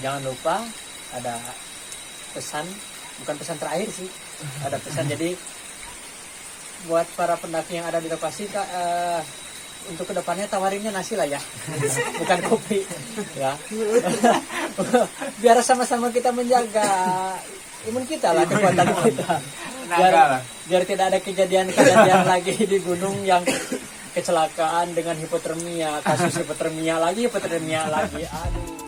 jangan lupa ada pesan, bukan pesan terakhir sih, ada pesan. Jadi buat para pendaki yang ada di lokasi, untuk kedepannya tawarinnya nasi lah ya, bukan kopi ya. Biar sama-sama kita menjaga imun kita lah, kekuatan kita, biar tidak ada kejadian lagi di gunung yang kecelakaan dengan hipotermia, kasus hipotermia lagi. Aduh.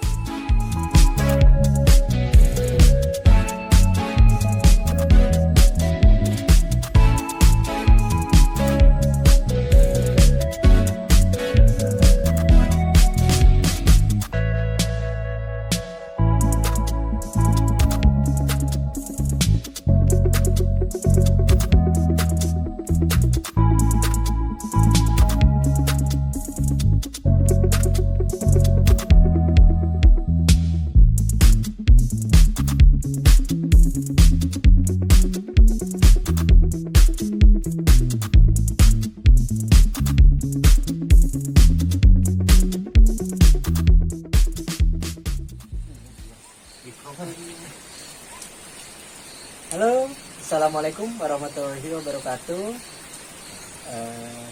Halo, assalamualaikum warahmatullahi wabarakatuh.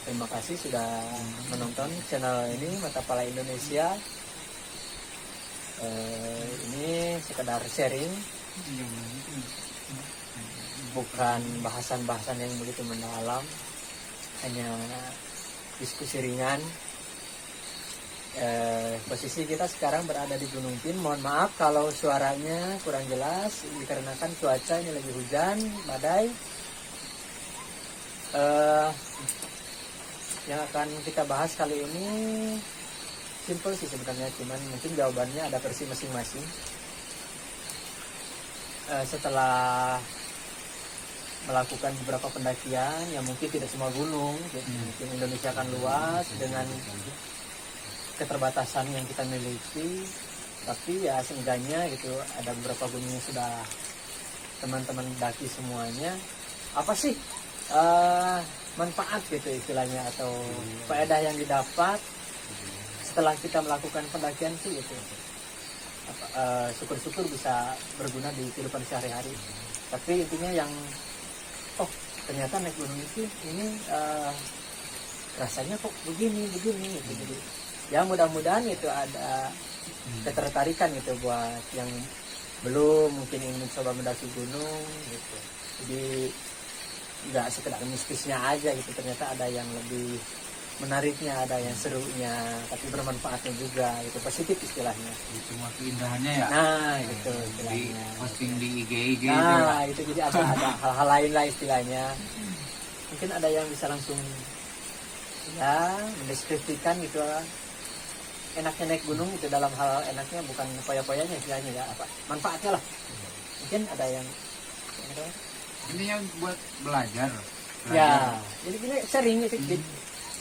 Terima kasih sudah menonton channel ini Mata Pala Indonesia. Ini sekedar sharing, bukan bahasan-bahasan yang begitu mendalam, hanya diskusi ringan. Posisi kita sekarang berada di Gunung Pin. Mohon maaf kalau suaranya kurang jelas, dikarenakan cuaca ini lagi hujan, badai. Yang akan kita bahas kali ini simple sih sebenarnya, cuman mungkin jawabannya ada versi masing-masing. Setelah melakukan beberapa pendakian, yang mungkin tidak semua gunung, mungkin Indonesia kan luas dengan keterbatasan yang kita miliki, tapi ya seenggaknya gitu ada beberapa gunung yang sudah teman-teman daki semuanya. Apa sih manfaat gitu istilahnya, atau faedah yang didapat setelah kita melakukan pendakian sih gitu. Syukur-syukur bisa berguna di kehidupan sehari-hari. Tapi intinya yang ternyata naik gunung itu ini rasanya kok begini gitu. Jadi ya mudah-mudahan itu ada ketertarikan gitu buat yang belum mungkin ingin mencoba mendaki gunung gitu. Jadi nggak sekedar mistisnya aja gitu, ternyata ada yang lebih menariknya, ada yang serunya, tapi bermanfaatnya juga gitu, positif istilahnya. Cuma keindahannya ya. Nah gitu istilahnya. Di posting di IG. Nah itu jadi ada hal-hal lain lah istilahnya. Mungkin ada yang bisa langsung ya mendeskripsikan gitu lah. Enaknya naik gunung itu, dalam hal enaknya bukan poya-poyanya istilahnya ya, apa manfaatnya lah. Mungkin ada yang ini yang buat belajar. Ya jadi ini sering gitu.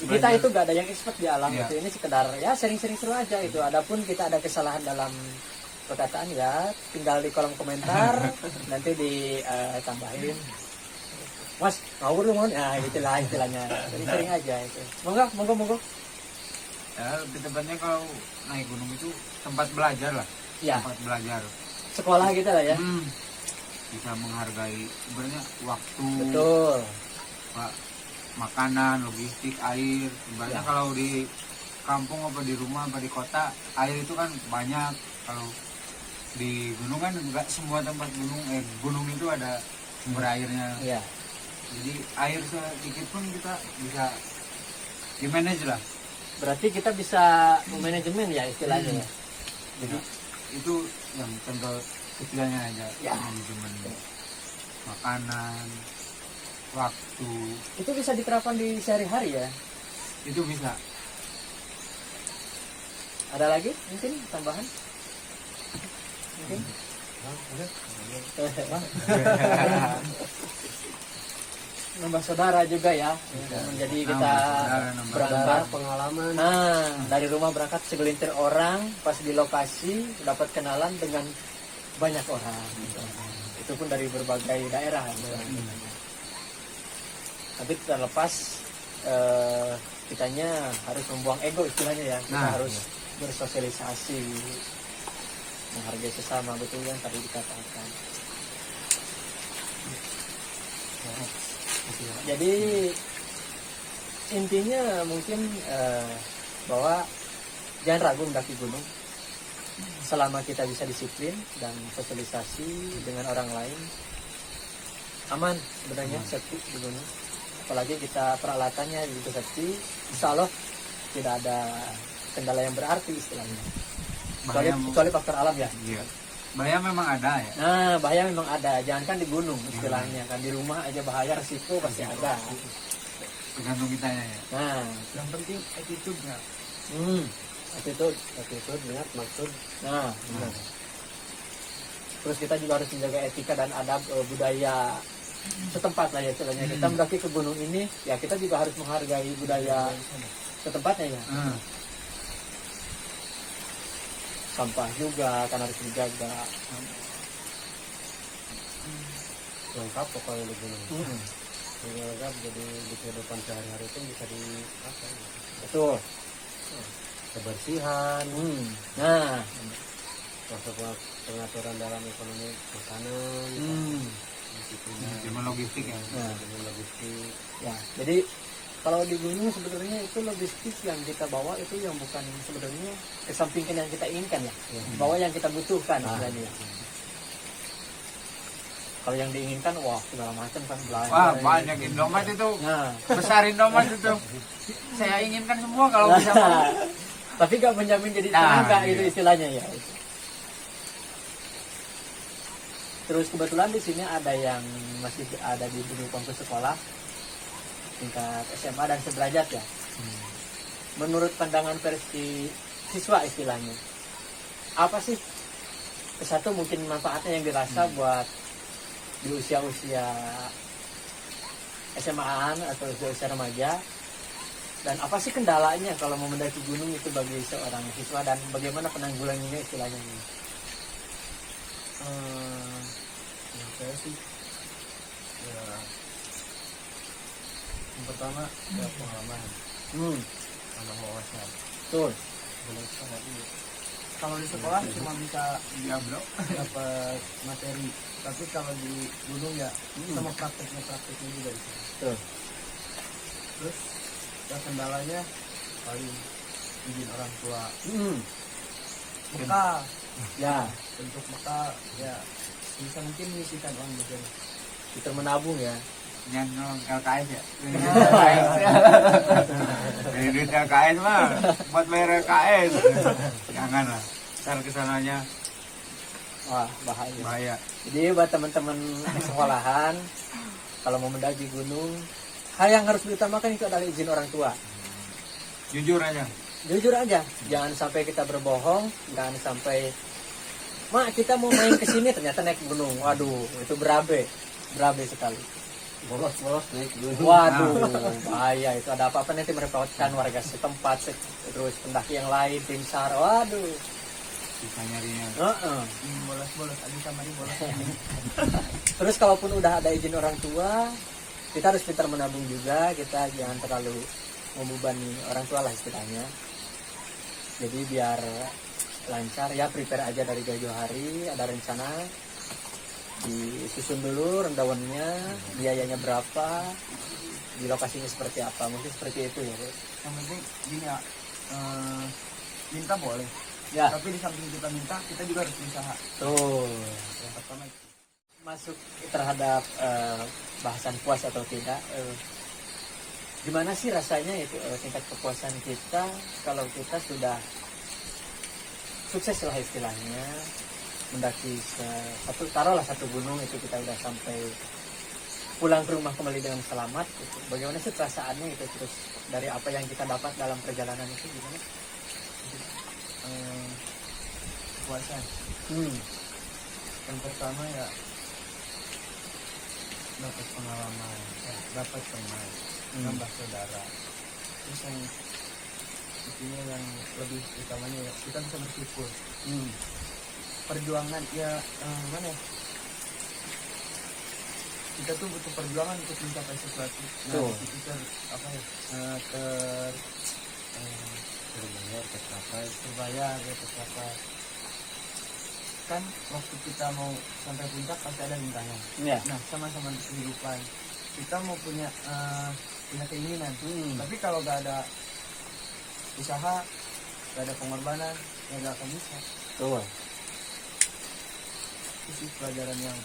Kita itu gak ada yang expert di alam gitu. Ini sekedar ya sering-sering seru aja itu. Adapun kita ada kesalahan dalam perkataan ya tinggal di kolom komentar nanti ditambahin. Mas ngawur lu mon, ya gitulah istilahnya. Jadi sering aja itu. Monggo. Ya, lebih tepatnya kalau naik gunung itu tempat belajar lah. Ya. Tempat belajar. Sekolah gitu lah ya. Bisa menghargai sebenarnya waktu. Betul. Makanan, logistik, air. Sebenarnya kalau di kampung apa di rumah apa di kota, air itu kan banyak. Kalau di gunung kan enggak semua tempat gunung itu ada sumber airnya. Iya. Jadi air sedikit pun kita bisa di-manage lah. Berarti kita bisa memanajemen ya istilahnya ya. Jadi itu yang contoh kecilnya aja ya. Manajemen makanan, waktu. Itu bisa diterapkan di sehari-hari ya. Itu bisa. Ada lagi mungkin tambahan? Mungkin. Nambah saudara juga ya. Jadi kita berangkat pengalaman. Nah, dari rumah berangkat segelintir orang, pas di lokasi dapat kenalan dengan banyak orang. Itu pun dari berbagai daerah. Tapi terlepas kitanya harus membuang ego istilahnya ya. Kita harus bersosialisasi. Nah, menghargai sesama, betul yang tadi dikatakan. Jadi intinya mungkin bahwa jangan ragu mendaki gunung selama kita bisa disiplin dan sosialisasi dengan orang lain, aman sebenarnya, safety di gunung. Apalagi kita peralatannya juga safety, insya Allah tidak ada kendala yang berarti istilahnya, kecuali faktor alam ya. Iya. Bahaya memang ada ya. Nah, bahaya memang ada, jangankan di gunung istilahnya, kan di rumah aja bahaya, resiko pasti ada. Tergantung kita ya. Nah, Yang penting attitude-nya. attitude, niat, maksud. Nah, benar. Terus kita juga harus menjaga etika dan adab budaya setempat lah ya istilahnya. Kita mendaki ke gunung ini, ya kita juga harus menghargai budaya setempatnya ya. Sampah juga kan harus dijaga. Lengkap pokoknya di gunung. Lengkap, jadi di kehidupan sehari-hari itu bisa dipakai. Betul. Kebersihan, Nah, masuk pengaturan dalam ekonomi makanan, Cuma logistik ya. Nah, logistik. ya. Jadi kalau di gunung sebenarnya itu logistik yang kita bawa itu yang bukan sebenarnya kesampingkan yang kita inginkan ya. Bawa yang kita butuhkan istilahnya. Kalau yang diinginkan, wah segala macam kan belanja. Wah, banyak Indomaret itu. Nah, Besar Indomaret itu. Saya inginkan semua kalau bisa. tapi gak menjamin jadi Nah, tenaga iya. itu istilahnya ya. Terus kebetulan di sini ada yang masih ada di gunung bangku sekolah tingkat SMA dan sederajat ya. Menurut pandangan versi siswa istilahnya, apa sih satu mungkin manfaatnya yang dirasa buat di usia-usia SMA-an atau usia remaja, dan apa sih kendalanya kalau mau mendaki gunung itu bagi seorang siswa, dan bagaimana penanggulangannya istilahnya ini? Yang saya sih ya, yang pertama ya pengalaman sama wawasan. Betul. Belum sangat ini. Kalau di sekolah cuma bisa Iya, Bro. dapat materi, tapi kalau di gunung ya sama prakteknya juga bisa. Betul. Terus ya kendalanya paling izin orang tua. Bekal, Ya, bentuk bekal ya bisa mungkin menyisikan uang juga. kita menabung ya. Yang LKS ya. Dari duit LKS mah buat bayar LKS. Jangan lah. Ntar kesananya Wah, bahaya. bahaya. Jadi buat teman-teman sekolahan, kalau mau mendaki gunung, hal yang harus diutamakan itu adalah izin orang tua. Jujur aja. Jujur aja, jangan sampai kita berbohong, jangan sampai mak kita mau main ke sini ternyata naik gunung. Waduh, itu berabe sekali. Bolos naik gunung. Waduh, bahaya itu, ada apa-apa nanti merepotkan warga setempat, terus pendaki yang lain, tim SAR. Waduh. Bisa nyarinya. Bolos aja sama ini bolos. Terus kalaupun udah ada izin orang tua, kita harus pintar menabung juga, kita jangan terlalu membebani orang tua lah istilahnya. Jadi biar lancar ya, prepare aja dari jauh-jauh hari, ada rencana, disusun dulu rendawannya, biayanya berapa, di lokasinya seperti apa, mungkin seperti itu ya. Yang penting gini ya, minta boleh, Ya, tapi di samping kita minta, kita juga harus berusaha. tuh. Yang pertama itu. Masuk terhadap bahasan puas atau tidak, gimana sih rasanya itu tingkat kepuasan kita kalau kita sudah sukses lah istilahnya mendaki satu gunung itu, kita udah sampai pulang ke rumah kembali dengan selamat gitu. Bagaimana sih perasaannya itu, terus dari apa yang kita dapat dalam perjalanan itu gimana? Kepuasan. Yang pertama ya dapat pengalaman, dapat teman, nambah saudara. Terus yang intinya yang lebih utamanya ya kita bisa bersyukur. Perjuangan ya mana ya? Kita tuh butuh perjuangan untuk mencapai sesuatu. Tuh. Itu apa ya? Terbayar ya tercapai. kan waktu kita mau sampai puncak pasti ada rintangan. Ya. Nah, sama-sama kehidupan kita mau punya keinginan. Tapi kalau gak ada usaha, gak ada pengorbanan, ya gak akan bisa. Betul. Itu sih pelajaran yang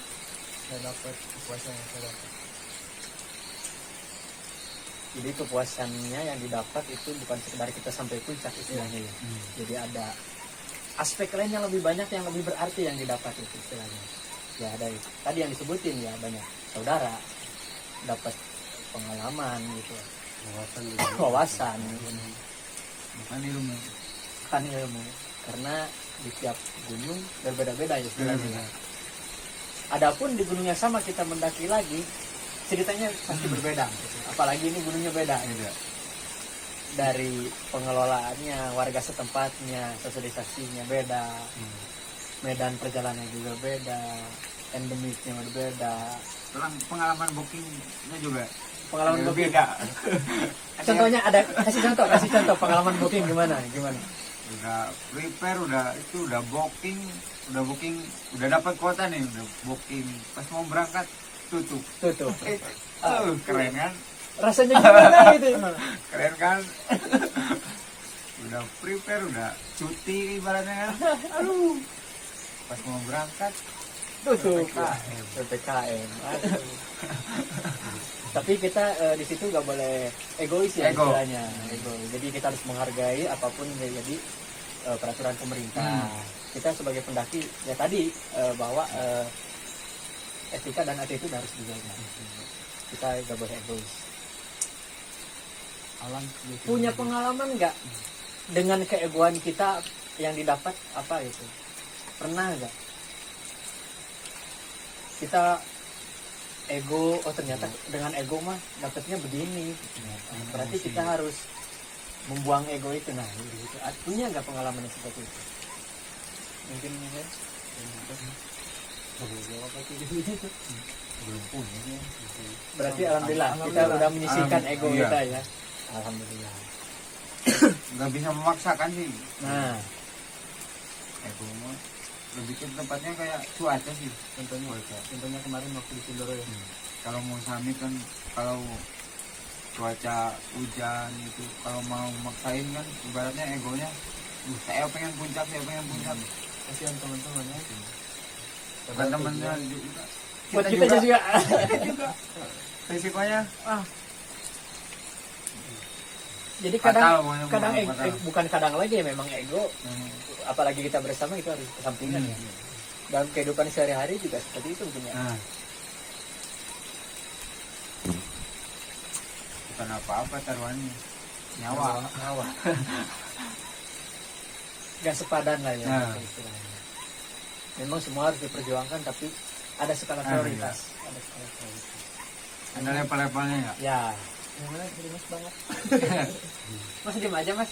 saya dapat, kepuasan yang saya dapat. Jadi kepuasannya yang didapat itu bukan sekedar kita sampai puncak istilahnya ya. Jadi ada aspek lain yang lebih banyak, yang lebih berarti yang didapat itu istilahnya. Ya ada tadi yang disebutin ya, banyak saudara, dapat pengalaman gitu, wawasan, bukan ilmu. kan ilmu. Karena di tiap gunung berbeda-beda ya istilahnya. Adapun di gunung yang sama kita mendaki lagi, ceritanya pasti berbeda. Apalagi ini gunungnya beda. Dari pengelolaannya, warga setempatnya, sosialisasinya beda, medan perjalanan juga beda, endemiknya berbeda, Pengalaman bookingnya juga pengalaman booking. beda. Contohnya ada, kasih contoh pengalaman booking gimana? Udah prepare, udah booking, udah dapat kuota nih, udah booking. Pas mau berangkat tutup. Keren kan? Rasanya gimana gitu? Keren kan? Udah prepare, udah cuti ibaratnya kan. Aduh. Pas mau berangkat Tutup. PPKM. PPKM. Aduh. Tapi kita di situ nggak boleh egois ya istilahnya. Jadi kita harus menghargai apapun yang jadi peraturan pemerintah. Kita sebagai pendaki ya tadi bahwa etika dan attitude harus dijaga. Kita nggak boleh egois. Alam Punya pengalaman nggak dengan keegoan kita yang didapat apa gitu? Pernah nggak kita ego, oh ternyata dengan ego mah dapatnya begini, berarti kita harus membuang ego itu. Nah gitu. Punya nggak pengalaman yang seperti itu? Mungkin ya? Belum punya. Berarti alhamdulillah kita udah menyisihkan ego kita ya. Alhamdulillah. Nggak bisa memaksakan sih. Nah, Ego mah lebih ke tempatnya kayak cuaca sih. contohnya kemarin waktu di Sindoro ya. Kalau mau summit kan, kalau cuaca hujan itu, kalau mau maksain kan ibaratnya egonya, saya pengen puncak. Kasihan teman-teman ya. Bukan temennya juga. buat kita juga. Risikonya Jadi fatal, kadang fatal. bukan kadang lagi ya, memang ego. Apalagi kita bersama itu harus kesampingan ya. Dalam kehidupan sehari-hari juga seperti itu punya. Bukan apa-apa taruhannya, nyawa. Gak sepadan lah ya Nah. istilahnya. Memang semua harus diperjuangkan, tapi ada skala prioritas. Ada level-levelnya nggak? Ya. Yang mana jadi mas banget. Mas diem aja mas.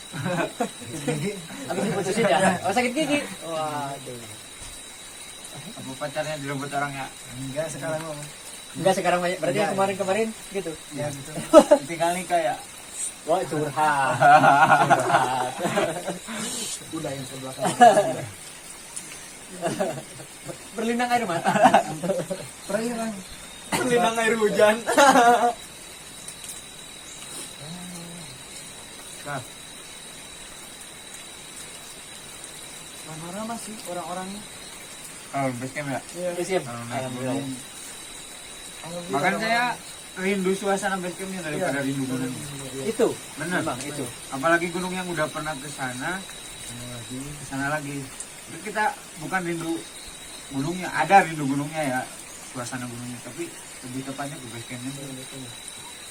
Habis diputusin ya. Oh sakit gigi. Waduh. Apa pacarnya direbut orang ya? Enggak sekarang mah. Enggak sekarang banyak. Berarti yang Enggak. kemarin gitu. Ya gitu. Tinggal nikah ya? Wah curhat. Udah yang sebelah kanan. Berlinang air mata. Perairan. Berlinang air hujan. Nah, Mana sih orang-orangnya? kalau base camp ya? Siap. Kalau naik Alhamdulillah. gunung. Makanya saya rindu suasana base campnya daripada rindu gunung. Itu. Benar. Memang itu. Apalagi gunung yang udah pernah ke sana lagi. Itu kita bukan rindu gunungnya, ada rindu gunungnya ya, suasana gunungnya, tapi lebih tepatnya ke base campnya.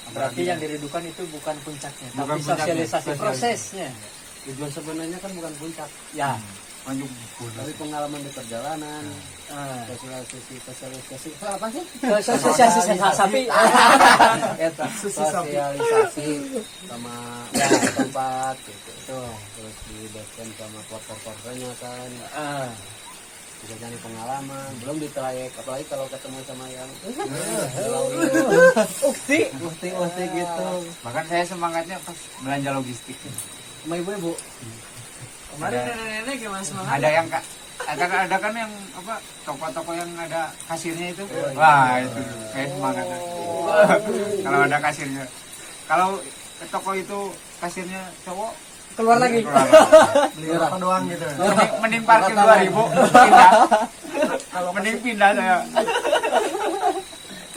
Berarti yang dirindukan itu bukan puncaknya, Bukan tapi puncaknya, sosialisasi prosesnya. Tujuan sebenarnya kan bukan puncak, Ya. Lanjut tapi pengalaman di perjalanan, Ah. sosialisasi apa sih? Sosialisasi sapi. Eta sosialisasi sama tempat gitu. Tuh. Terus di base sama porter-porternya kan Ah. bisa cari pengalaman, belum di trayek, apalagi kalau ketemu sama yang ukti gitu. Bahkan saya semangatnya pas belanja logistik. Sama ibu-ibu. Kemarin nenek-nenek gimana semangat? Ada yang ada kan yang apa toko-toko yang ada kasirnya itu. Wah, itu kayak semangat. Kalau ada kasirnya. Kalau ke toko itu kasirnya cowok Keluar lagi. Beli rokok doang gitu. Mending parkir 2.000 pindah. Mending pindah saya.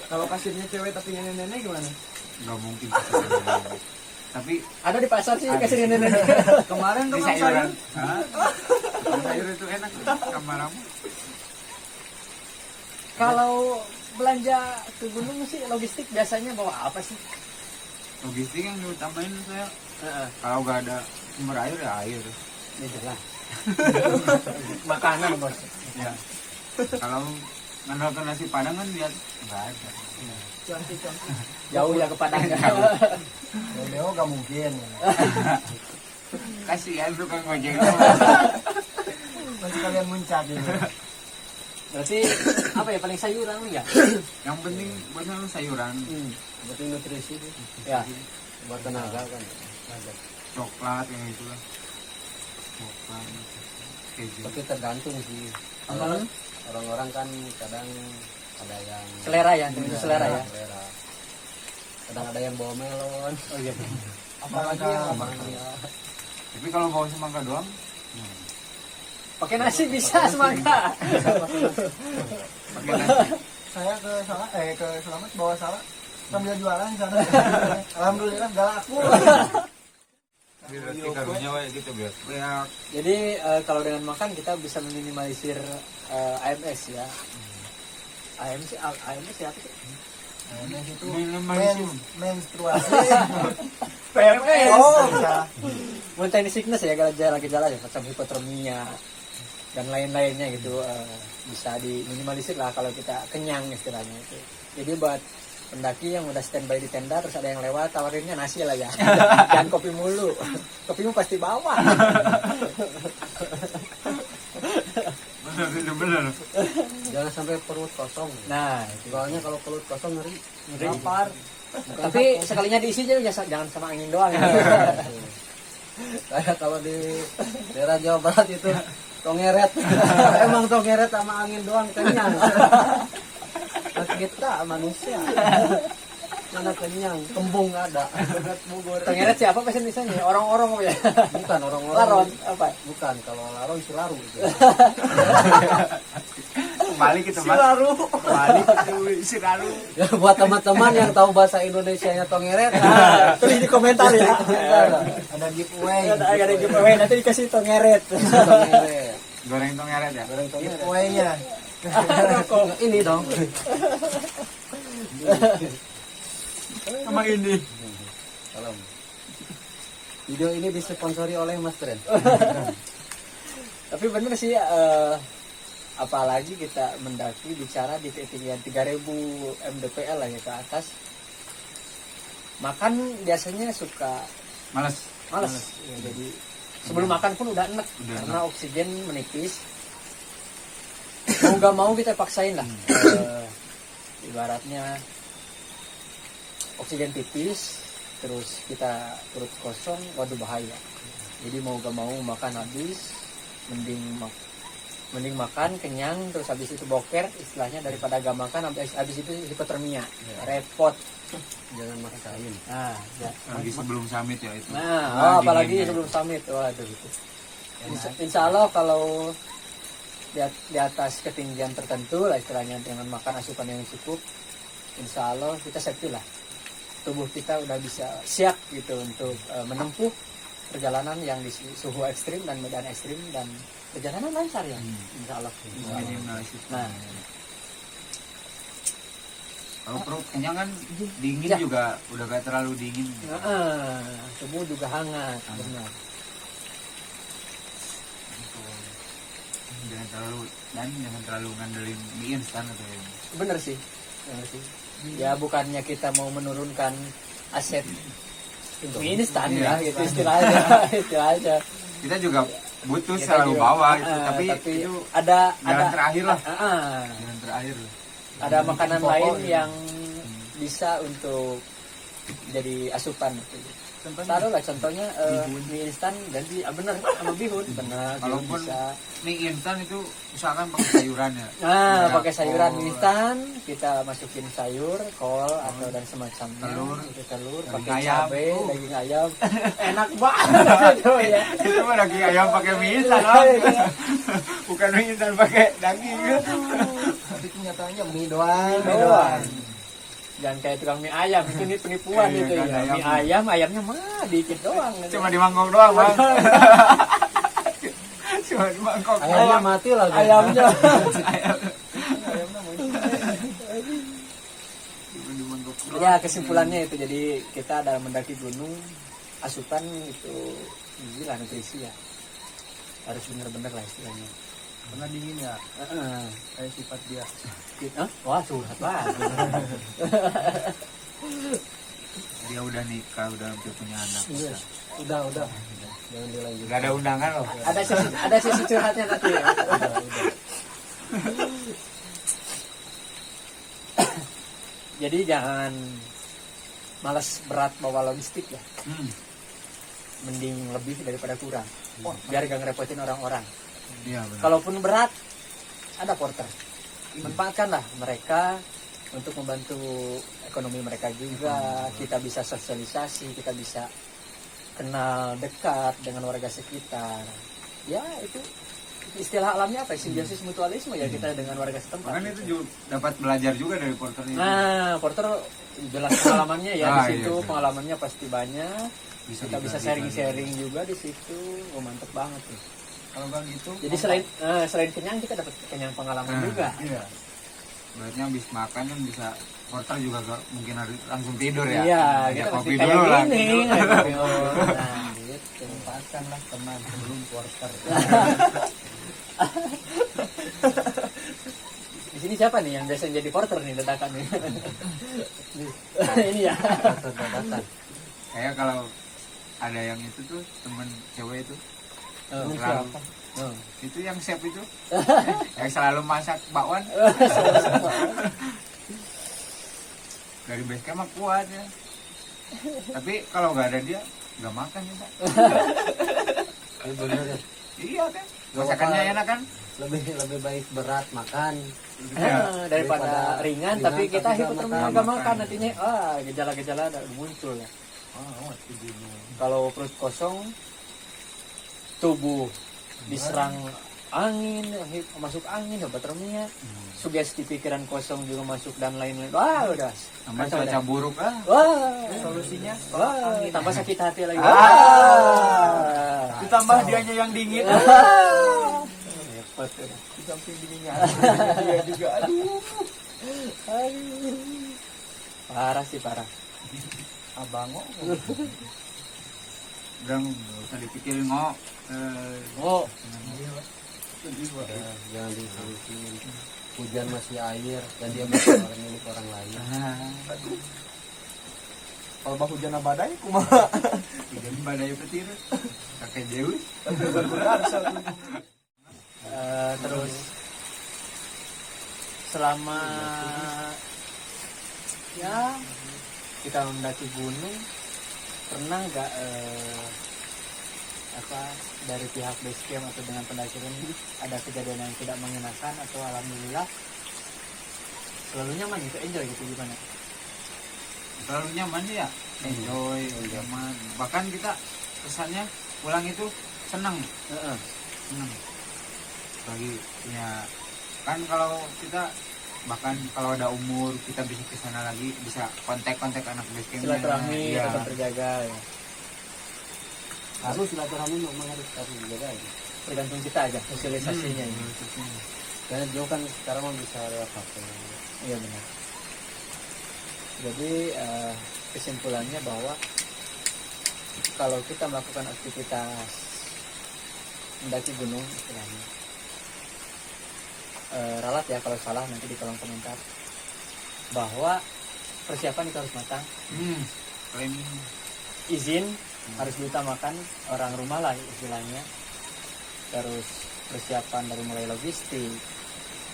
Kalau kasirnya cewek tapi nenek-nenek gimana? Nggak mungkin. Tapi Ada di pasar sih Ada. kasih nenek. Kemarin di tuh sayuran. Hah? Sayur itu enak kamaramu. Kalau belanja ke gunung sih logistik biasanya bawa apa sih? Logistik yang diutamain saya Heeh. kalau nggak ada sumber air ya air. Ini jelas. Makanan bos. Ya. Kalau nonton nasi padang kan lihat nggak ada. Jauh ya ke Padang. Deo gak mungkin. Kasihan tukang ojek. Masih kalian muncak gitu. Berarti apa ya paling sayuran ya? Yang penting buat saya sayuran, Berarti nutrisi Ya. buat tenaga kan. coklat yang itu lah. Coklat, keju. Tapi tergantung sih. Hmm. Orang-orang kan kadang ada yang Selera ya, tentu selera ya. selera. Kadang ada yang bawa melon. Oh iya. Apalagi yang mangga. Tapi kalau bawa semangka doang, Pakai nasi bisa semangka. pakai nasi. Saya ke Selamat bawa salak sambil jualan sana. Alhamdulillah gak laku. Biar karunya wae gitu biar. Ya, Jadi kalau dengan makan kita bisa meminimalisir AMS ya. AMS ya apa sih? Itu minimalisir. menstruasi. PMS. Oh, bisa. Mountain sickness ya gejala-gejala ya macam hipotermia dan lain-lainnya gitu bisa diminimalisir lah kalau kita kenyang istilahnya itu. Jadi buat pendaki yang udah standby di tenda terus ada yang lewat tawarinnya nasi lah ya. Jangan kopi mulu. Kopimu pasti bawa. Bener. Jangan sampai perut kosong. Nah, Soalnya kalau perut kosong ngeri. lapar. Tapi sekalinya diisi aja jangan sama angin doang. Ya. Kayak kalau di daerah Jawa Barat itu tongeret. Emang tongeret sama angin doang kenyang. Nah, kita manusia mana kenyang, kembung ada. Tengeret siapa pesen misalnya? Orang-orang ya. Bukan orang-orang. Laron apa? Bukan, kalau laron silaru itu. Balik kita Silaru. balik itu selalu. Ya, buat teman-teman yang tahu bahasa Indonesianya tongeret, Tulis di komentar ya. ada giveaway. Ada giveaway nanti dikasih tongeret. Tongeret. Goreng tongeret ya. Goreng tongeret. Giveaway-nya. Ini dong. Sama ini. Salam. Video ini disponsori oleh Mas Tren. Tapi bener sih apalagi kita mendaki bicara di ketinggian 3000 mdpl lah ya ke atas. Makan biasanya suka Males. males. Ya, jadi sebelum makan pun udah enek Udah karena oksigen menipis. Mau gak mau kita paksain lah. Ibaratnya oksigen tipis, terus kita perut kosong, waduh bahaya. Jadi mau gak mau makan habis, mending makan kenyang, terus habis itu boker, istilahnya daripada gak makan, habis itu hipotermia, repot. Jangan maksain. Nah, ya. Lagi sebelum summit ya itu. Nah, apalagi dinginnya. sebelum summit, waduh gitu. Insya Allah kalau di atas ketinggian tertentu lah istilahnya dengan makan asupan yang cukup, insya Allah kita safety lah. Tubuh kita udah bisa siap gitu untuk menempuh perjalanan yang di suhu ekstrim dan medan ekstrim dan perjalanan lancar ya, insya Allah. Minimalisir. Nah, Kalau perut kenyang kan dingin Ya. juga udah gak terlalu dingin. tubuh juga hangat, benar. Jangan terlalu ngandelin mie instan atau ya. Bener sih. Ya bukannya kita mau menurunkan aset mie instan ya, Iya. gitu istilahnya, itu aja. Kita juga butuh Kita selalu juga, bawa itu, tapi itu ada jalan terakhir lah. ah, jalan terakhir. ada makanan Pokok lain gitu. yang bisa untuk jadi asupan gitu. taruh lah contohnya mie instan ganti bener sama bihun bener bihun Kalaupun bisa. mie instan itu misalkan pakai sayuran ya. Nah, Ada pakai sayuran kol, mie instan, kita masukin sayur, kol atau dan semacamnya, telur, daging pakai ayam. cabai, daging ayam, enak banget itu ya. Itu mah daging ayam pakai mie instan, Om. Bukan mie instan pakai daging. Tapi kenyataannya mie doang. Doang. Jangan kayak tukang mie ayam, itu nih penipuan Iya, itu kan, ya. Mie ayam, ayamnya mah dikit doang. Cuma di mangkok doang, Bang. Cuma di mangkok Ayamnya doang. mati lagi. Ayamnya. Ayamnya muncul. Cuma di mangkok doang. Ya kesimpulannya itu jadi kita dalam mendaki gunung asupan itu gizi lah nutrisi ya harus bener-bener lah istilahnya. Karena dingin ya, kayak sifat dia. Wah curhat banget. Dia udah nikah, udah hampir punya anak. Iya. Udah. Jangan dilanjut. Gak ada undangan loh. Ada sisi curhatnya nanti. Ya. Jadi jangan malas berat bawa logistik ya. Mending lebih daripada kurang. Biar gak ngerepotin orang-orang. Iya benar. Kalaupun berat, ada porter. Manfaatkanlah mereka untuk membantu ekonomi mereka juga. Kita bisa sosialisasi, kita bisa kenal dekat dengan warga sekitar. Ya itu istilah alamnya apa? Simbiosis mutualisme ya kita dengan warga setempat. Kan itu juga dapat belajar juga dari porternya. Nah, porter jelas pengalamannya ya di situ, iya. pengalamannya pasti banyak. Kita bisa dibagi-bagi. sharing-sharing juga di situ. Oh, mantep banget tuh. Kalau nggak gitu, Jadi selain kenyang kita dapat kenyang pengalaman juga. iya. Berarti habis makan kan bisa porter juga gak mungkin harus langsung tidur ya. Iya, Ajak kita kopi pasti kayak dulu lah. gini. gitu. Nah, gitu. Manfaatkanlah teman sebelum porter. Di sini siapa nih yang biasa jadi porter nih dadakan nih? Ini ya. Porter dadakan. Kayak kalau ada yang itu tuh temen cewek itu Oh, selalu oh. itu yang chef itu yang selalu masak bakwan dari base camp mah kuat ya. Tapi kalau nggak ada dia nggak makan ya Pak. Ini bener ya. Iya kan Nggak masakannya apa-apa. enak kan. Lebih baik berat makan. Daripada ringan, tapi ringan, kita tapi hipotermia nggak nggak makan. makan nantinya gejala-gejala ada muncul ya. Kalau perut kosong, tubuh diserang angin, masuk angin, hipotermia, sugesti pikiran kosong juga masuk dan lain-lain. Wah udah. Sama Kacau cuaca dah. buruk lah. Wah, Solusinya wah, tambah sakit hati lagi. Ditambah dianya yang dingin. Repot udah. Di samping dinginnya dia juga aduh. Parah sih parah. abango. Udah nggak usah dipikirin ngok. Oh, Jangan disolusin. Hujan masih air dan dia masih orang milik orang lain. Kalau bah hujan badai kumaha? Hujan badai petir. Kakek Dewi. terus selama ya kita mendaki gunung pernah nggak dari pihak base camp atau dengan pendakian ini ada kejadian yang tidak mengenakan atau alhamdulillah selalu nyaman gitu, enjoy gitu gimana? Terlalu nyaman ya. Enjoy, nyaman. Bahkan kita kesannya pulang itu senang. Senang. Bagi ya kan kalau kita bahkan kalau ada umur kita bisa ke sana lagi, bisa kontak-kontak anak base camp. Silaturahmi ya. tetap terjaga ya. Harus silaturahmi memang harus dijaga ya. Tergantung kita aja sosialisasinya ini. Karena jauh kan sekarang mau bisa lewat HP. Iya benar. Jadi kesimpulannya bahwa kalau kita melakukan aktivitas mendaki gunung istilahnya, ralat ya kalau salah nanti di kolom komentar, bahwa persiapan itu harus matang, Planning. izin harus diutamakan orang rumah lah istilahnya, terus persiapan dari mulai logistik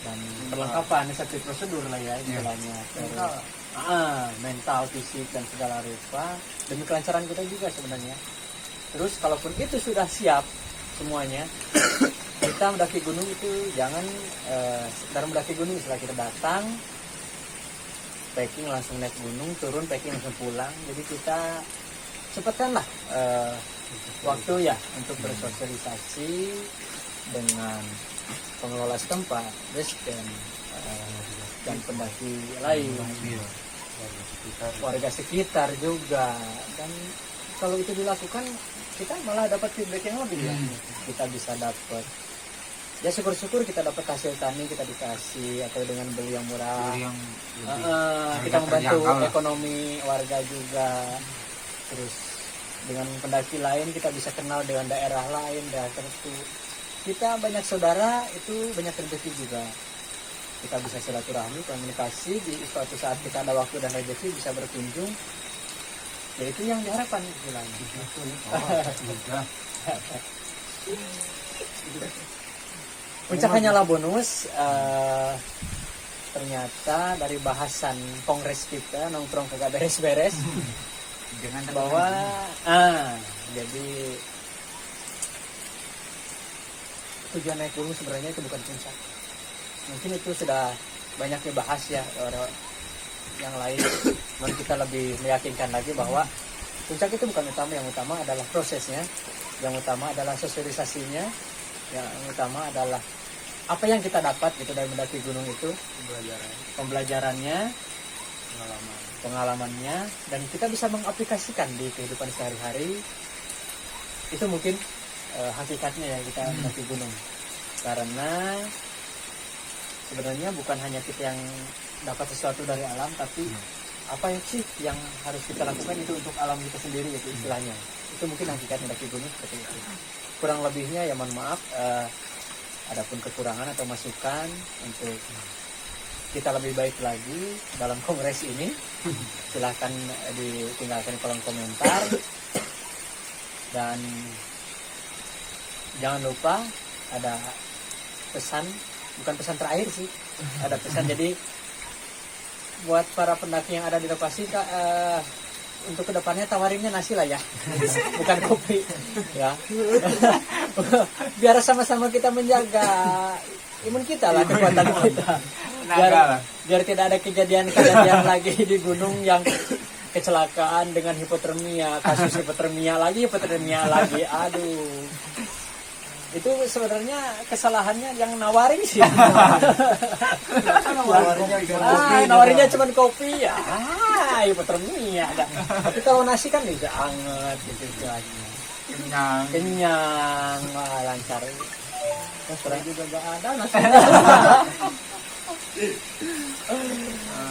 dan perlengkapan safety prosedur lah ya istilahnya, terus mental, fisik dan segala rupa demi kelancaran kita juga sebenarnya. Terus kalaupun itu sudah siap semuanya, kita mendaki gunung itu jangan sekedar mendaki gunung, setelah kita datang packing langsung naik gunung, turun packing langsung pulang. Jadi kita cepatkanlah waktu ya untuk bersosialisasi dengan pengelola setempat, base camp, dan pendaki lain, warga sekitar juga. Dan kalau itu dilakukan, kita malah dapat feedback yang lebih ya. Kita bisa dapat, ya syukur-syukur kita dapat hasil tani, kita dikasih atau dengan beli yang murah. Kita membantu ekonomi warga juga. Terus dengan pendaki lain kita bisa kenal dengan daerah lain, daerah tertentu. Kita banyak saudara, itu banyak rezeki juga. Kita bisa silaturahmi, komunikasi, di suatu saat kita ada waktu dan rezeki bisa berkunjung. Ya itu yang diharapkan istilahnya. Puncak hanyalah bonus. Ternyata dari bahasan kongres kita nongkrong kagak beres-beres bahwa jadi tujuan naik gunung sebenarnya itu bukan puncak. Mungkin itu sudah banyak dibahas ya orang yang lain. Dan kita lebih meyakinkan lagi bahwa puncak itu bukan utama. Yang utama adalah prosesnya, yang utama adalah sosialisasinya, yang utama adalah apa yang kita dapat gitu dari mendaki gunung itu, pembelajarannya, pengalamannya, dan kita bisa mengaplikasikan di kehidupan sehari-hari. Itu mungkin hakikatnya ya kita mendaki gunung. Karena sebenarnya bukan hanya kita yang dapat sesuatu dari alam, tapi apa yang sih yang harus kita lakukan itu untuk alam kita sendiri, itu istilahnya. Itu mungkin hakikat mendaki gunung seperti itu. Kurang lebihnya ya mohon maaf, adapun kekurangan atau masukan untuk kita lebih baik lagi dalam kongres ini, silahkan ditinggalkan di kolom komentar. Dan jangan lupa ada pesan, bukan pesan terakhir sih, ada pesan. Jadi buat para pendaki yang ada di lokasi, untuk kedepannya tawarinnya nasi lah ya, bukan kopi ya. Biar sama-sama kita menjaga imun kita lah, kekuatan kita, biar tidak ada kejadian lagi di gunung yang kecelakaan dengan hipotermia, kasus hipotermia lagi, aduh. Itu sebenarnya kesalahannya yang nawarin sih. Nawarinnya cuma kopi ya. Hipotermia. Tapi kalau nasi kan bisa anget gitu aja. Kenyang, lancar. Kurang juga gak ada nasi.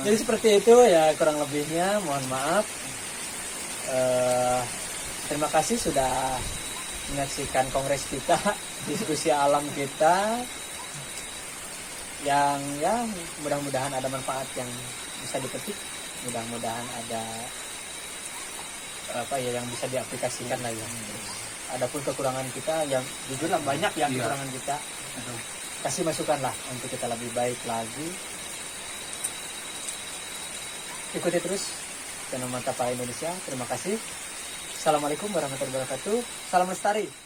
Jadi seperti itu ya kurang lebihnya, mohon maaf. Terima kasih sudah menyaksikan kongres kita, diskusi alam kita, yang ya mudah-mudahan ada manfaat yang bisa dipetik, mudah-mudahan ada apa ya yang bisa diaplikasikan lah ya. Adapun kekurangan kita yang jujur lah banyak ya kekurangan kita, kasih masukan lah untuk kita lebih baik lagi. Ikuti terus channel Mantap Indonesia. Terima kasih. Assalamualaikum warahmatullahi wabarakatuh. Salam lestari.